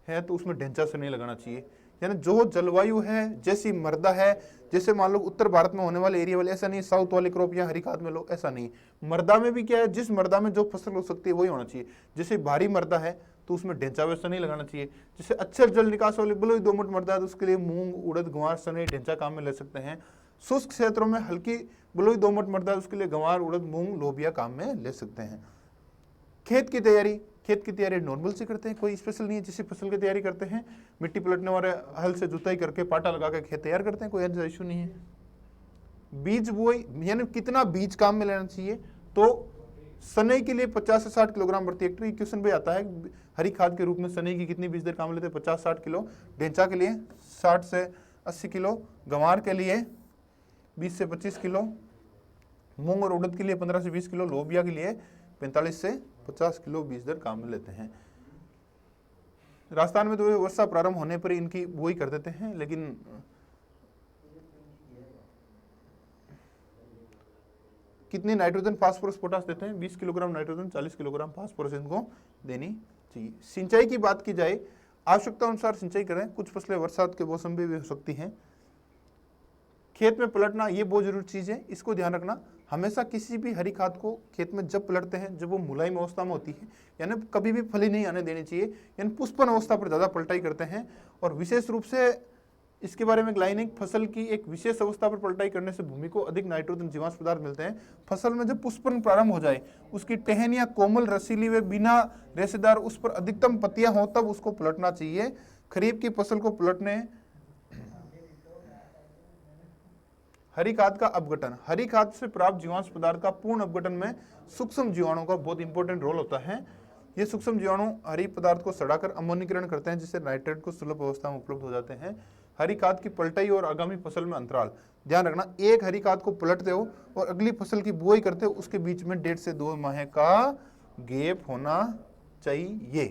है तो उसमें ढेंचा से नहीं लगाना चाहिए। यानी जो जलवायु है, जैसी मृदा है, जैसे मान लो उत्तर भारत में होने वाले एरिया वाले, ऐसा नहीं साउथ वाले क्रॉप या हरी खाद में लो, ऐसा नहीं। मृदा में भी क्या है, जिस मृदा में जो फसल हो सकती है वही होना चाहिए। जैसे भारी मृदा है तो उसमें ढेंचा वैसा नहीं लगाना चाहिए। जैसे अच्छे जल निकास वाली बलुई दोमट मृदा है तो उसके लिए मूंग, उड़द, गंवार, सनई, ढेंचा काम में ले सकते हैं। शुष्क क्षेत्रों में हल्की बलुई दोमट मृदा है, उसके लिए गंवार, उड़द, मूंग, लोबिया काम में ले सकते हैं। खेत की तैयारी, खेत की तैयारी नॉर्मल से करते हैं, कोई स्पेशल नहीं है। जिस फसल की तैयारी करते हैं, मिट्टी पलटने वाले हल से जुताई करके पाटा लगा के खेत तैयार करते हैं, कोई ऐसा इशू नहीं है। बीज बुआई यानी कितना बीज काम में लेना चाहिए, तो सनई के लिए 50 से 60 किलोग्राम प्रति हेक्टेयर। क्वेश्चन भी आता है हरी खाद के रूप में सनई की कितनी बीज दर काम में लेते हैं, 50-60 किलो। ढेंचा के लिए 60 से 80 किलो, गंवार के लिए 20 से 25 किलो, मूंग और उड़द के लिए 15 से 20 किलो, लोबिया के लिए 45 से 50 किलो बीज दर काम में लेते हैं। राजस्थान में तो वर्षा प्रारंभ होने पर इनकी बुआई कर देते हैं, लेकिन कितनी नाइट्रोजन, फास्फोरस, पोटास देते हैं? 20 किलोग्राम नाइट्रोजन, 40 किलोग्राम फास्फोरस इनको देनी चाहिए। सिंचाई की बात की जाए, आवश्यकता अनुसार सिंचाई करें। कुछ फसलें बरसात के मौसम में भी हो सकती हैं। खेत में पलटना ये बहुत जरूरी चीज है, इसको ध्यान रखना। हमेशा किसी भी हरी खाद को खेत में जब पलटते हैं जब वो मुलायम अवस्था में होती है, यानी कभी भी फली नहीं आने देनी चाहिए, यानी पुष्पन अवस्था पर ज्यादा पलटाई करते हैं। और विशेष रूप से इसके बारे में लाइन, फसल की एक विशेष अवस्था पर पलटाई करने से भूमि को अधिक नाइट्रोजन जीवांश पदार्थ मिलते हैं। फसल में जब पुष्पन प्रारंभ हो जाए, उसकी टहन या कोमल रसीली व बिना रेशेदार उस पर अधिकतम पत्तियां हो तब उसको पलटना चाहिए। खरीफ की फसल को पलटने हरी खाद का अपघटन, हरी खाद से प्राप्त जीवांश पदार्थ का पूर्ण अपघटन में सूक्ष्म जीवाणुओं का बहुत इंपॉर्टेंट रोल होता है। ये सूक्ष्म जीवाणु हरी पदार्थ को सड़ाकर अमोनीकरण करते हैं, जिससे नाइट्रेट को सुलभ अवस्था में उपलब्ध हो जाते हैं। हरी खाद की पलटाई और आगामी फसल में अंतराल, ध्यान रखना, एक हरी खाद को पलटते हो और अगली फसल की बुआई करते हो, उसके बीच में 1.5 से 2 माह का गैप होना चाहिए।